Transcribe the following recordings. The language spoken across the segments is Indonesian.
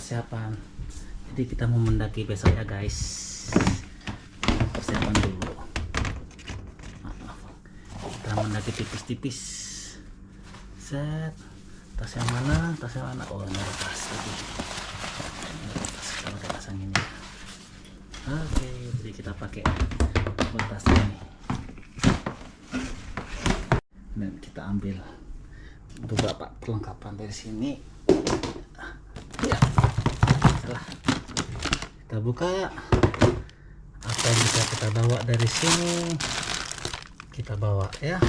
persiapan. Jadi kita mau mendaki besok ya guys. Persiapan dulu. Kita mendaki tipis-tipis. Set. Tas yang mana? Tas yang mana? Oh, ini ada tas lagi. Kita pakai tas yang ini. Oke, jadi kita pakai tas ini. Dan kita ambil beberapa perlengkapan dari sini. Ya, setelah kita buka apa yang bisa kita bawa dari sini, kita bawa ya.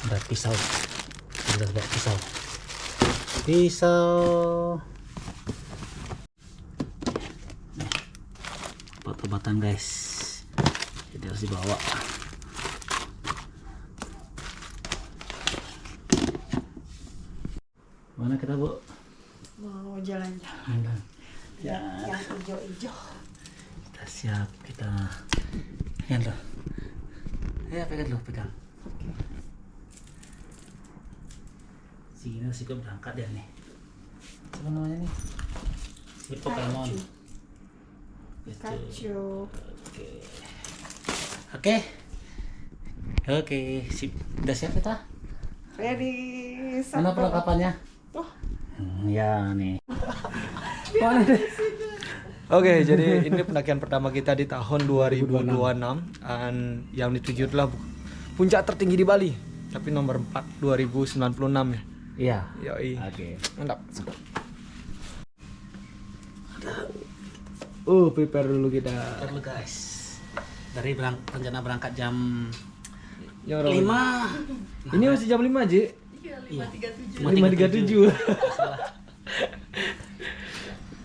Ada pisau, kita bawa pisau, obat-obatan guys, jadi harus dibawa. Mana kita Bu? Mau jalan-jalan. Ya. Yang hijau-hijau. Kita siap, kita pegang loh. Ya pegang loh, pegang. Oke. Si ini masih berangkat dia nih. Apa namanya nih? Si Pokemon. Pikachu. Oke, sip. Udah siap kita? Ready. Mana perlengkapannya? Tuh. Ya nih. Mana deh? Oke, jadi ini pendakian pertama kita di tahun 2026 dan yang dituju adalah puncak tertinggi di Bali, tapi nomor 4 2096 ya. Iya. Yoi. Oke. Mantap. Prepare dulu kita. Perlu guys. Dari rencana berangkat jam Ya, 5. Ini masih jam 5, Ji. Iya. 5.37.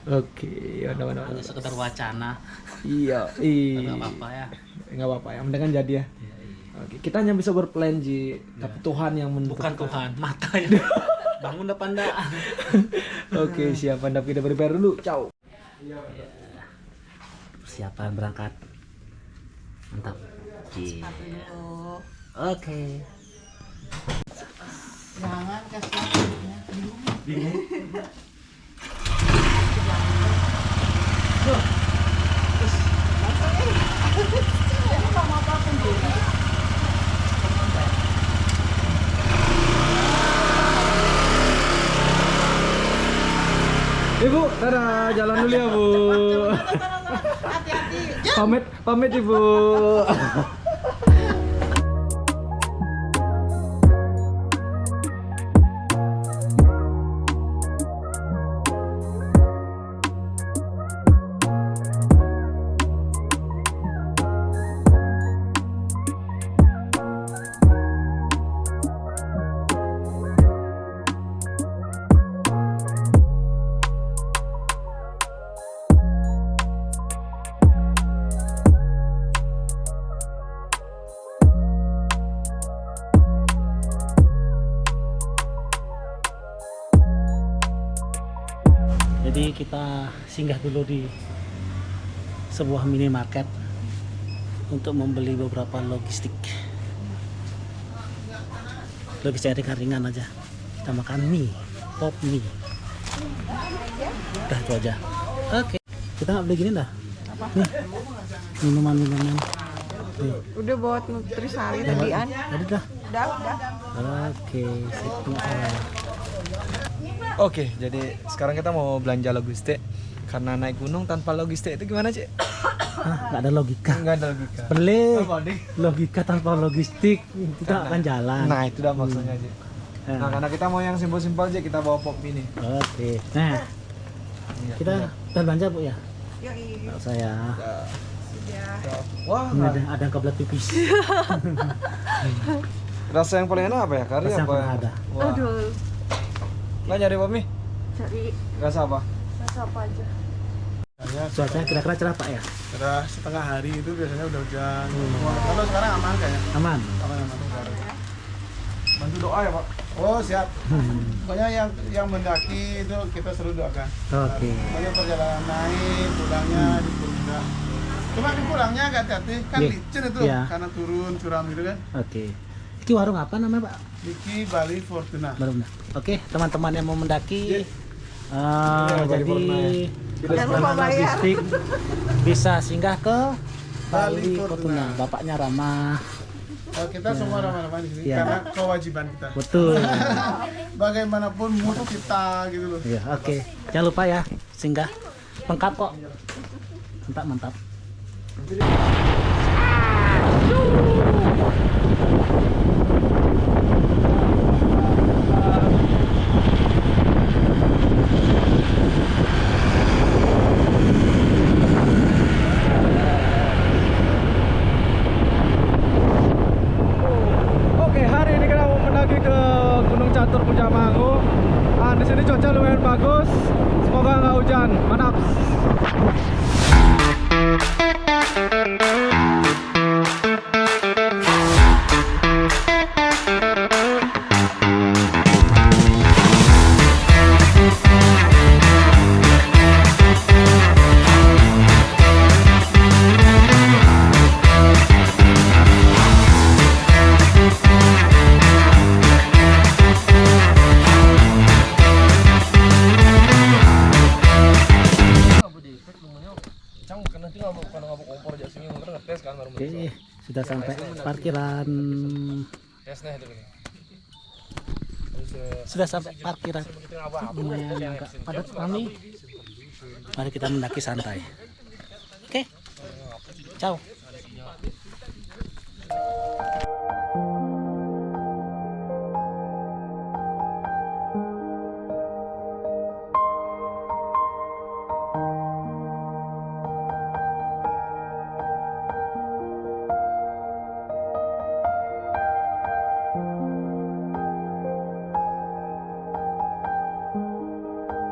Oke, ya mana. Hanya sekedar wacana. Iya, Enggak apa-apa ya. Enggak apa-apa, yang penting kan jadi ya. Iya, iya. Oke, kita hanya bisa berplan, Ji, tapi Tuhan yang menentukan. Bukan Tuhan, mata ya. Bangun depan dah. Oke, siap. Anda kita prepare dulu. Ciao. Persiapan berangkat. Mantap. Sepatu dulu. Oke. Jangan kasih sepatunya. Bingung. Ibu, dadah, jalan dulu ya, Bu. Hati-hati. Pamit Ibu. Jadi kita singgah dulu di sebuah minimarket untuk membeli beberapa logistik ringan-ringan aja. Kita makan mie, pop mie. Udah itu aja. Oke. Kita nggak beli gini dah. Nih, minuman. Nih. Udah buat nutrisari tadian. Tadi dah. Udah. Oke, sip. Tunggu. Oke, jadi sekarang kita mau belanja logistik. Karena naik gunung tanpa logistik itu gimana, Cik? Hah, nggak ada logika. Enggak ada logika. Pelik. Apa, Dik? Logika tanpa logistik kita akan jalan. Nah, itu dah maksudnya, Cik. Nah. Nah, karena kita mau yang simpel-simpel aja, kita bawa pop mini. Oke. Nah, Iya, kita iya. belanja Bu ya. Yoi. Nggak usah ya. Sudah. Wah, Ini ada yang kebelet pipis. rasa yang paling enak apa ya? Kari Rasa yang apa? pernah ada. Wah. Aduh. Nggak nyari pop mie? Cari Rasa apa? rasa apa aja. Cuacanya kira-kira cerah Pak ya? Sudah setengah hari itu biasanya udah hujan. Kalau sekarang aman kayaknya. Aman. Aman sekarang. Bantu doa ya, Pak. Oh siap. Pokoknya yang mendaki itu kita selalu doakan. Oke. Pokoknya perjalanan naik, pulangnya juga. Cuma di pulangnya agak hati-hati, kan Iya. licin itu Iya. karena turun curam gitu kan. Oke. Ki warung apa namanya Pak? Niki Bali Fortuna. Benar. Oke, teman-teman yang mau mendaki Bali Fortuna ya. Jangan lupa bayar. logistik bisa singgah ke Bali Bali Fortuna. Fortuna. Bapaknya ramah. Kita semua ramah-ramah di sini Ya. karena kewajiban kita. Betul. Bagaimanapun mood kita gitu loh. Ya, oke. Jangan lupa ya, singgah. Lengkap kok. Mantap. Oke, hari ini kita mau mendaki ke Gunung Catur Puncak Mangu. Di sini cuaca lumayan bagus. Semoga nggak hujan. Mantap. Oke, sudah sampai parkiran. Sudah sampai parkiran. Lumayan agak padat kami. Mari kita mendaki santai. Oke. Ciao.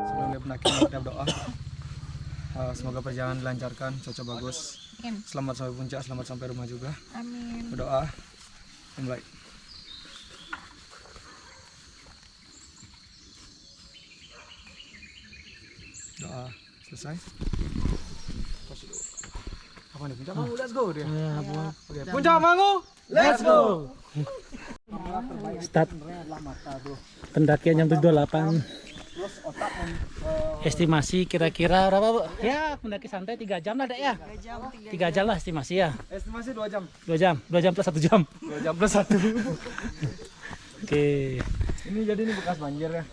Sebelum mendaki kita berdoa. Semoga perjalanan dilancarkan, cuaca bagus. Selamat sampai puncak, selamat sampai rumah juga. Amin. Berdoa. Mulai. Doa selesai. Apa nih puncak Mangu? Let's go dia. Puncak Mangu, let's go. Start pendakian jam 7.28. Estimasi kira-kira berapa Bu? Ya mendaki santai 3 jam lah Dek ya. 3 jam lah estimasi ya. Estimasi 2 jam. 2 jam plus 1 jam. 2 jam plus 1. Oke. Ini jadi ini bekas banjir ya.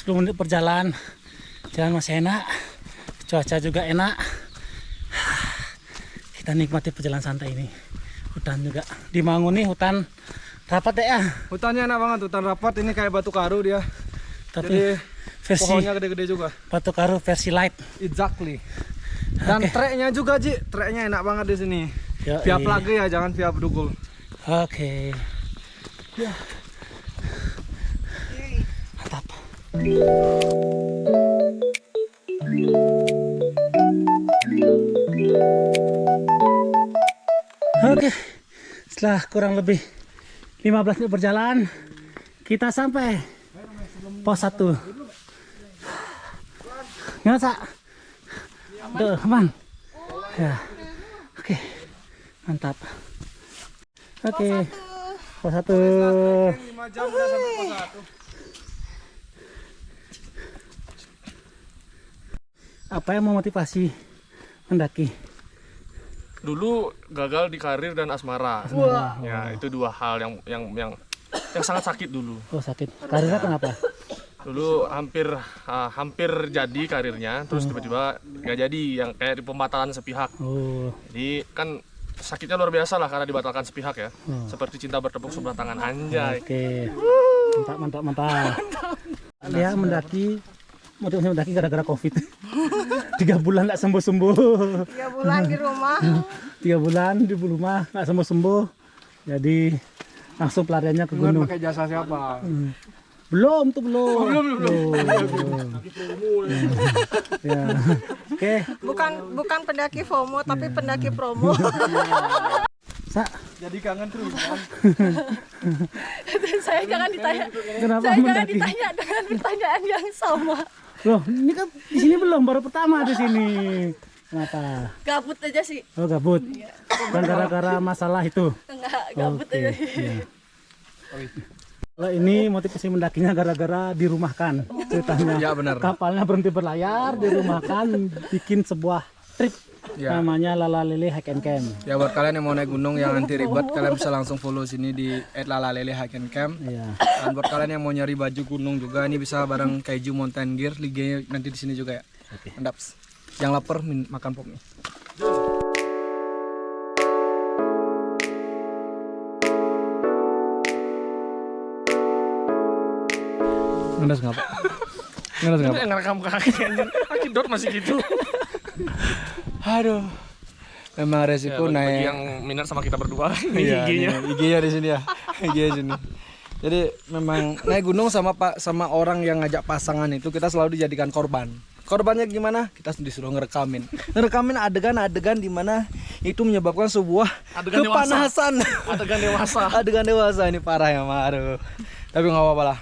Menit berjalan, jalan masih enak, cuaca juga enak. Kita nikmati perjalanan santai ini. Hutan juga di Mangu nih, hutan rapat Dek ya. Hutannya enak banget, hutan rapat. Ini kayak batu karu dia. Tapi Jadi versi pohonnya gede-gede juga. batu karu versi light. Exactly. Dan Oke. treknya juga Ji, treknya enak banget di sini. Yoi. Via plage ya, jangan via bedugul. Oke. Ya. Mantap. Oke. Setelah kurang lebih 15 menit berjalan, kita sampai pos 1. Gimana, Sak? Tuh, aman. Ya. Oke. Mantap. Oke. Pos 1. 5 jam udah sampai pos 1. Apa yang memotivasi mendaki? Dulu gagal di karir dan asmara. Wah. Ya, itu dua hal yang sangat sakit dulu. Oh, sakit. Karirnya kenapa? Dulu hampir jadi karirnya, terus tiba-tiba nggak jadi, yang kayak di pembatalan sepihak. Oh. Jadi kan sakitnya luar biasa lah karena dibatalkan sepihak ya. Oh. Seperti cinta bertepuk sebelah tangan, anjay. Oke. Mantap. Dia mendaki motivasi mendaki gara-gara COVID. 3 bulan nggak sembuh-sembuh. 3 bulan di rumah. 3 bulan di rumah nggak sembuh-sembuh. Jadi langsung pelariannya ke gunung. Pakai jasa siapa? Belum. Ya. Oke. Bukan pendaki FOMO tapi pendaki promo. Jadi kangen terus kan? Saya jangan ditanya. Kenapa Saya jangan mendaki? ditanya dengan pertanyaan yang sama. Loh, ini kan di sini belum, baru pertama di sini. Kenapa? Gabut aja sih. Oh, gabut. Bukan gara-gara masalah itu. Enggak, gabut Oke, aja. iya. Kalau ini motivasi mendakinya gara-gara dirumahkan ceritanya. Ya, benar. Kapalnya berhenti berlayar, dirumahkan, bikin sebuah trip Ya. namanya Lalalele Hike and Camp. Ya buat kalian yang mau naik gunung yang anti ribet, kalian bisa langsung follow sini di @lalalele hike and camp. Iya. Dan buat kalian yang mau nyari baju gunung juga, ini bisa bareng Kaiju Mountain Gear, liganya nanti di sini juga ya. Oke. Mantap. Yang lapar makan pop nih. Ngenes ngapa? Ngenes ngapa? Yang ngerekam kaki anjing. Kaki dot masih gitu. Aduh. Memang resiko Bagi naik. yang minat sama kita berdua, Iya, ini IG-nya. IG-nya di sini ya. IG-nya sini. Jadi memang naik gunung sama orang yang ngajak pasangan itu kita selalu dijadikan korban. Korbannya gimana? Kita disuruh ngerekamin adegan-adegan di mana itu menyebabkan sebuah Adegan kepanasan. Adegan dewasa. Adegan dewasa ini parah ya, aduh. Tapi nggak apa-apa lah.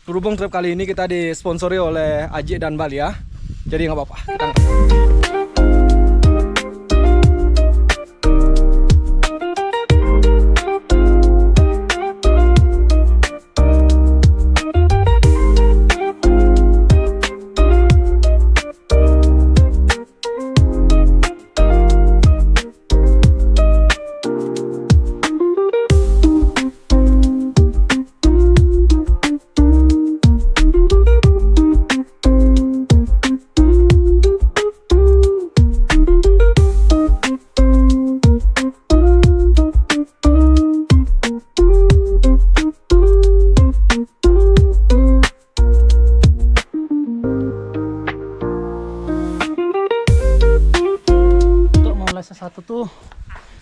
Berhubung trip kali ini kita disponsori oleh Aji dan Bali ya. Jadi nggak apa-apa. Kita Sesuatu tuh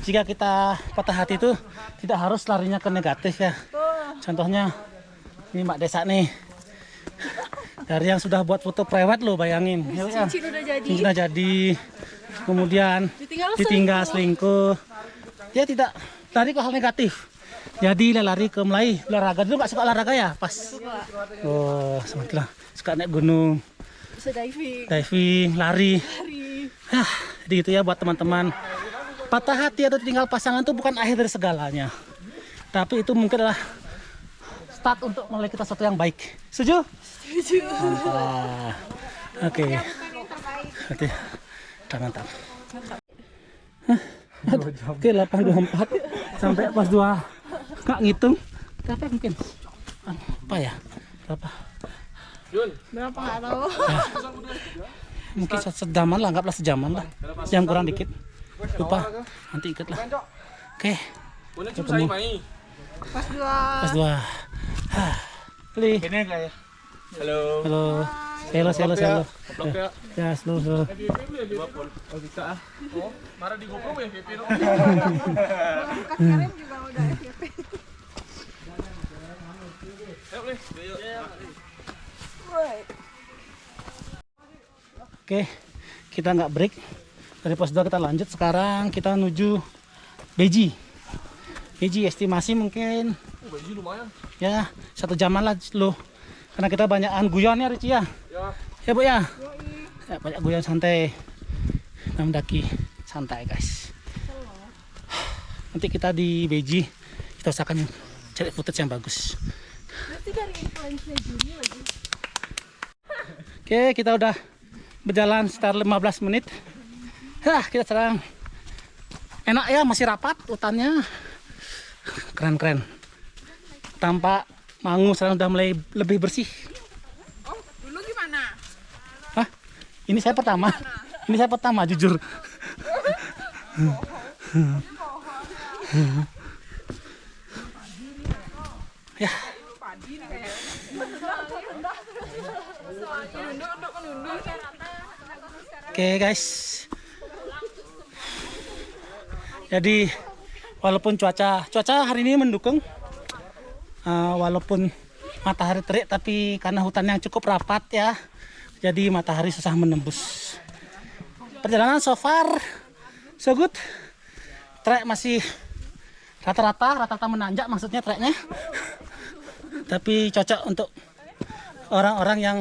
jika kita patah hati tuh tidak harus larinya ke negatif ya. Contohnya ini Mbak Desa nih, dari yang sudah buat foto private lo, bayangin ya, Cincin udah jadi. cincin udah jadi, kemudian ditinggal selingkuh, dia tidak lari ke hal negatif, jadi dia lari ke mulai olahraga. Dulu nggak suka olahraga ya, pas oh sementara suka naik gunung, Bisa diving. diving, lari. Jadi gitu ya buat teman-teman, patah hati atau tinggal pasangan itu bukan akhir dari segalanya, tapi itu mungkin adalah start untuk mulai kita sesuatu yang baik. Setuju? Setuju. Mantap. Oke. Oke. Mantap. Oke, 8.24 sampai pas 2 nggak ngitung. Berapa mungkin? Apa ya? Berapa? Berapa nggak tahu. Mungkin sejaman lah, anggaplah sejaman lah. Yang kurang dikit. Lupa. Nanti ikut lah. Oke. Ketemu. Pas 2. Pas 2. Li. ini kayak. Halo. Halo. Halo. Blok ya. Ya, slow. Oh, marah di GoPro ya, PP. Bukan kirim juga udah FYP. Ayo, boleh. Oke, kita nggak break. Dari pos 2 kita lanjut. Sekarang kita menuju Beji. Beji estimasi mungkin Beji lumayan. ya 1 jaman lah lo. Karena kita banyakan guyon ya Rici ya. Ya Bu ya. Ya banyak guyon santai. Kita mendaki santai guys. Nanti kita di Beji kita usahakan cari footage yang bagus. Berarti dari influence Juni lagi. Oke, kita udah berjalan sekitar 15 menit. Kita serang. Enak ya, masih rapat hutannya. Keren-keren. Tampak Mangu sekarang udah mulai lebih bersih. Oh, dulu gimana? Hah? Ini saya pertama. Ini saya pertama, jujur. Ya. Oke guys. Jadi walaupun cuaca hari ini mendukung, walaupun matahari terik, tapi karena hutan yang cukup rapat ya, jadi matahari susah menembus. Perjalanan so far so good. Trek masih rata-rata menanjak, maksudnya treknya. Tapi cocok untuk orang-orang yang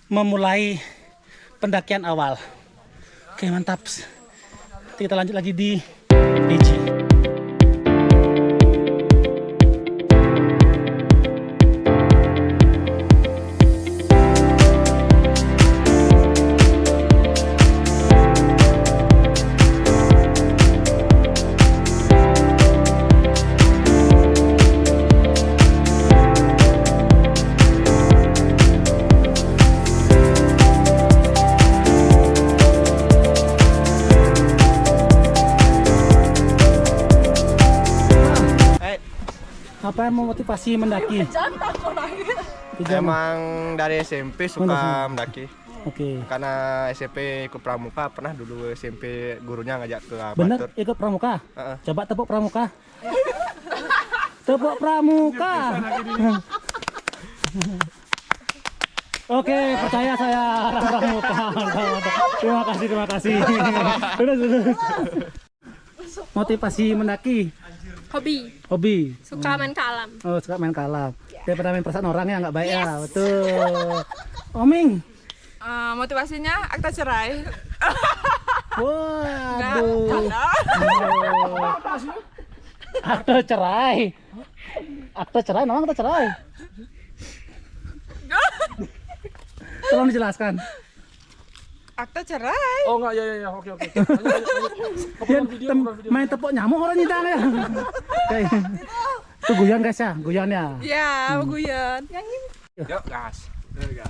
memulai pendakian awal. Oke, mantap. Kita lanjut lagi di Beji. Apa yang memotivasi mendaki? Emang dari SMP suka mendaki. Oke. Karena SMP ikut pramuka, pernah dulu SMP gurunya ngajak ke Bener Batur. ikut pramuka? Heeh. Coba tepuk pramuka. Tepuk pramuka. Oke, percaya saya orang pramuka. Terima kasih. Terus. Motivasi mendaki. Hobi. Suka main ke alam. Oh, suka main ke alam. Daripada main perasaan orang ya nggak baik ya, betul. Oming. Motivasinya akta cerai. Waduh. Akte cerai. Namanya akte cerai. Tolong dijelaskan. Akta cerai. Oh enggak, ya, oke. Dia main tepuk nyamuk orang nyidang ya. Itu guyon guys ya, guyonnya. Ya, guyon. Yuk, gas.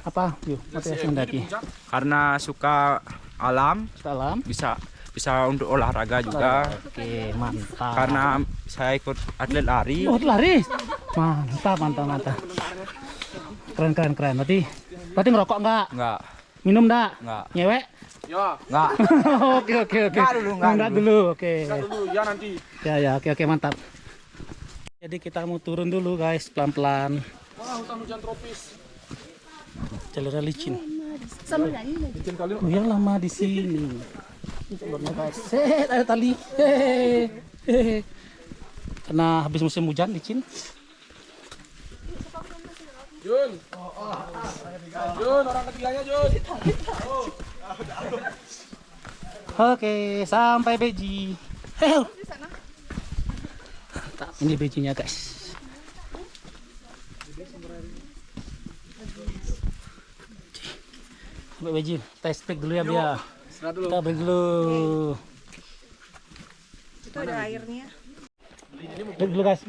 Apa? Yuk, motivasi mendaki. Karena suka alam, Salam. bisa untuk olahraga juga. Oke, mantap. Karena saya ikut atlet lari. Oh, lari. Mantap. Keren. Berarti ngerokok enggak? Enggak. Minum enggak? Enggak. Nyewek? Enggak. Oke. Enggak dulu. Oke. Ya nanti. Ya, oke, mantap. Jadi kita mau turun dulu guys, pelan-pelan. Wah, hutan-hujan tropis. Jalurnya licin. Oh, yang lama di sini. Jalurnya guys. Ada tali. Hehehe. Karena habis musim hujan licin. Jun, orang ketiganya Jun. Oke, sampai Beji. Hei. Ini Bejinya guys. Sampai Beji, tes break dulu ya Bia. Kita break dulu. Itu ada airnya. Break dulu guys.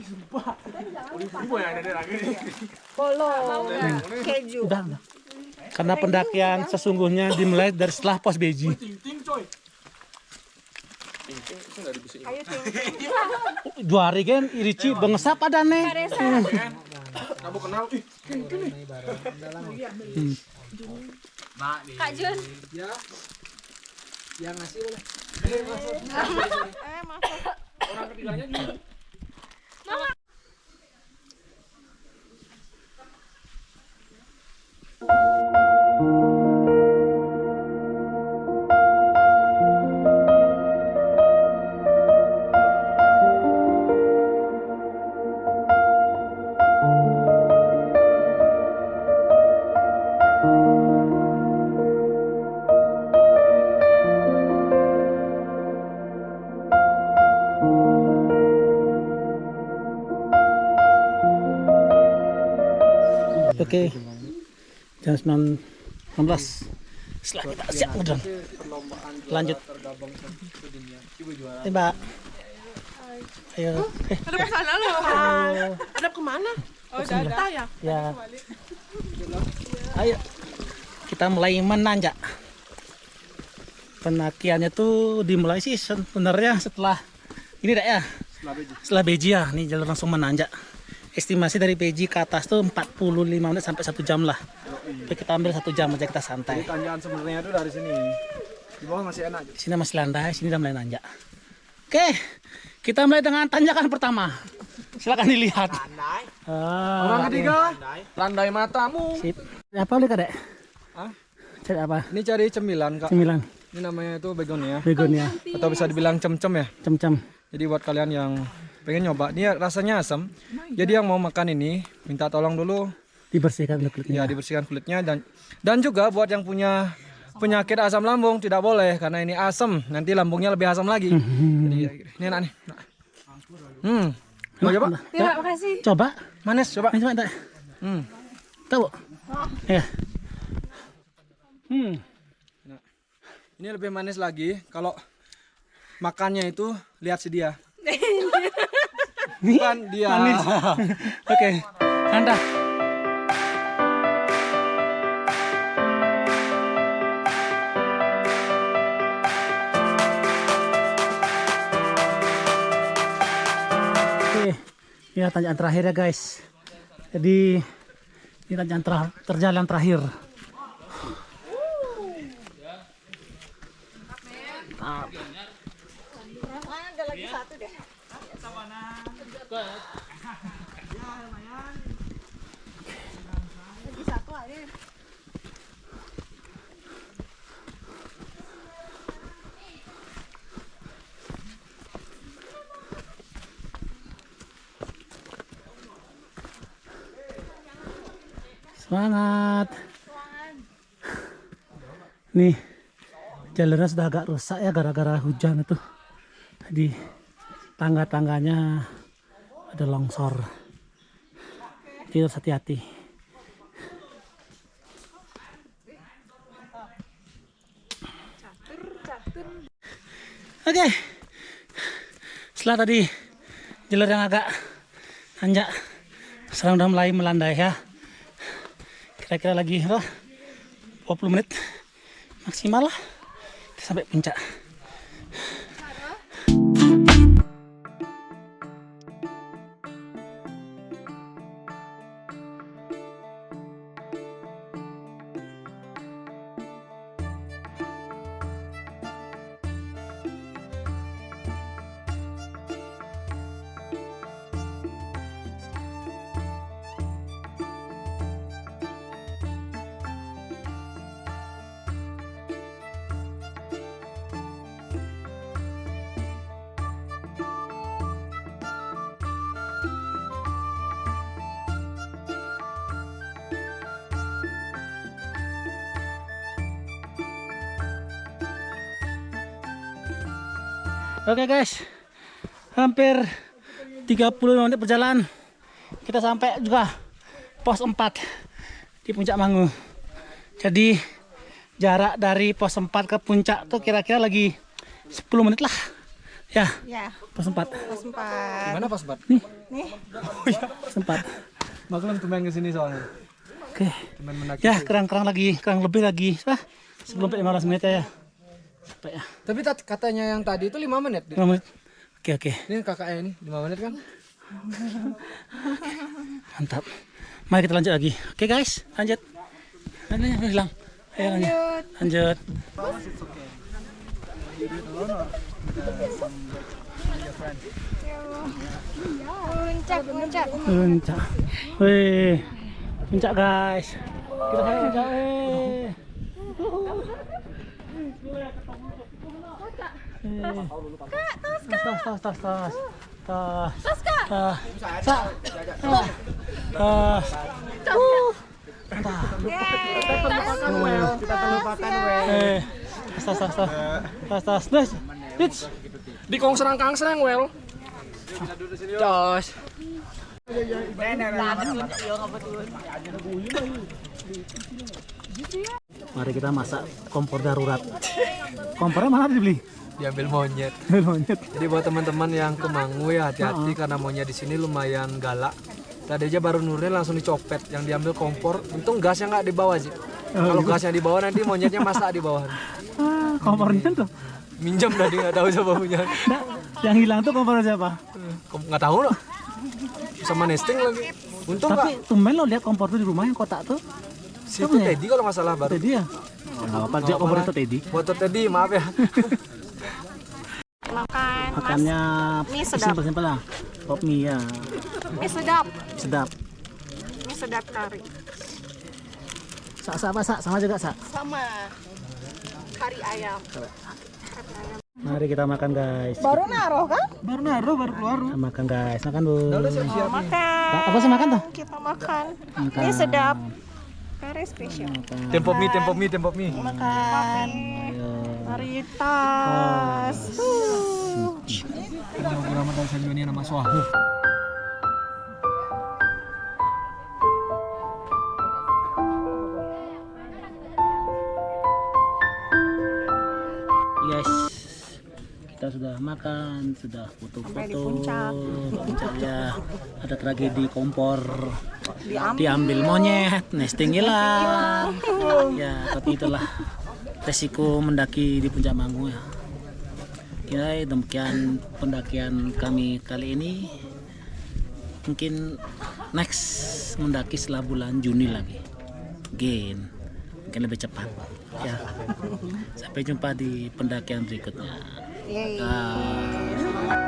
Keju. Udah. Karena pendakian sesungguhnya dimulai dari setelah pos Beji. Ayo Dua hari kan irici bengesap ada nih. Kamu kenal? Kak Jun. Orang ketiganya Jun. Oke, jam 9.16. Setelah kita siap ngedrone, lanjut. Mbak. Ayo. Ada ke sana loh. Ada kemana? Oh, udah ya. Ya. Ayo. Kita mulai menanjak. Pendakiannya tuh dimulai sih sebenarnya setelah ini dah ya. Setelah Beji ya, nih jalur langsung menanjak. estimasi dari PJ ke atas tuh 45 menit sampai 1 jam lah. Tapi kita ambil 1 jam aja, kita santai. Tanjakan sebenarnya itu dari sini. Di bawah masih enak. Sini masih landai, sini udah mulai nanjak. Oke, kita mulai dengan tanjakan pertama. Silakan dilihat. Orang ketiga, landai matamu. Sip. Apa boleh Kak, Dek? Hah? Cari apa? Ini cari cemilan, Kak. Cemilan, Ini namanya itu begonia begonia, atau bisa dibilang cem-cem ya. cem-cem. Jadi buat kalian yang pengen nyoba, ini rasanya asam. Jadi yang mau makan ini minta tolong dulu Dibersihkan dulu kulitnya. ya dibersihkan kulitnya, dan juga buat yang punya penyakit asam lambung tidak boleh karena ini asam, nanti lambungnya lebih asam lagi. Jadi ini enak nih. Mau coba? Terima kasih. Coba. Manis, coba. Ini coba, Dek. Tahu? Ya. Ini lebih manis lagi kalau makannya itu lihat si dia. Bukan dia. Manis. Oke. Anda. Oke. Ini tanjakan terakhir ya guys. Jadi ini tanjakan terjalan terakhir. Semangat. Nih jalurnya sudah agak rusak ya gara-gara hujan itu. Jadi tangga-tangganya ada longsor. Jadi harus hati-hati. Oke. Setelah tadi jalur yang agak nanjak, sekarang udah mulai melandai ya. Kira-kira lagi 20 menit maksimal lah kita sampai puncak. Oke guys, hampir 30 menit perjalanan kita sampai juga pos 4 di Puncak Mangu. Jadi jarak dari pos 4 ke puncak tuh kira-kira lagi 10 menit lah ya. Ya, Pos 4 pas 4. Mana pas bat? nih. Nih. Pos 4. Maklum tumben kesini soalnya. Oke Tumben mendaki. ya, kurang lebih lagi sebelum 15 menit ya. Sampai ya Tapi katanya yang tadi itu 5 menit. 5 menit. Oke. Ini kakaknya ini 5 menit kan? Mantap. Mari kita lanjut lagi. Oke guys, lanjut. Lanjut hilang. Ayo lanjut. Puncak. Wih. Puncak guys. Kita sampai puncak. Di kong serang well. Jos. Mari kita masak kompor darurat. Kompornya mana dibeli? Diambil monyet. Monyet. Jadi buat teman-teman yang ke Mangu ya hati-hati karena monyet di sini lumayan galak. Tadi aja baru nuril langsung dicopet, yang diambil kompor. Untung gasnya nggak di bawah sih. Kalau gasnya di bawah nanti monyetnya masak di bawah. Kompornya tuh. Minjam tadi nggak tahu siapa punya. Nah, yang hilang tuh kompornya siapa? Nggak tahu loh. sama nesting lagi. Untung Tapi tumben lo lihat kompor tuh di rumah yang kotak tuh. si itu Teddy kalau nggak salah baru. Teddy ya? Nggak apa-apa, dia kompor itu Teddy. Motor Teddy, maaf ya. Makan. Makannya Mie sedap. simpel-simpel lah. Pop mie ya. Mie sedap. Sedap. Mie sedap kari. Apa sama juga Sa. Sama kari ayam. Mari kita makan guys. Baru naruh kan? Baru keluar. Makan guys, makan bu. Makan. Apa sih makan tuh? Kita makan. Makan. Mie sedap. Kari spesial. Tempo mie. Makan. Ayo. Mari tas. Program dan ini nama Suahu. Guys, kita sudah makan, sudah Sampai di foto-foto. puncak. Puncaknya ada tragedi kompor diambil monyet, nesting hilang. Ya, tapi itulah resiko mendaki di Puncak Mangu ya. Ya, demikian pendakian kami kali ini. Mungkin next mendaki setelah bulan Juni lagi. Mungkin lebih cepat. Ya. Sampai jumpa di pendakian berikutnya. Yeay. Dah.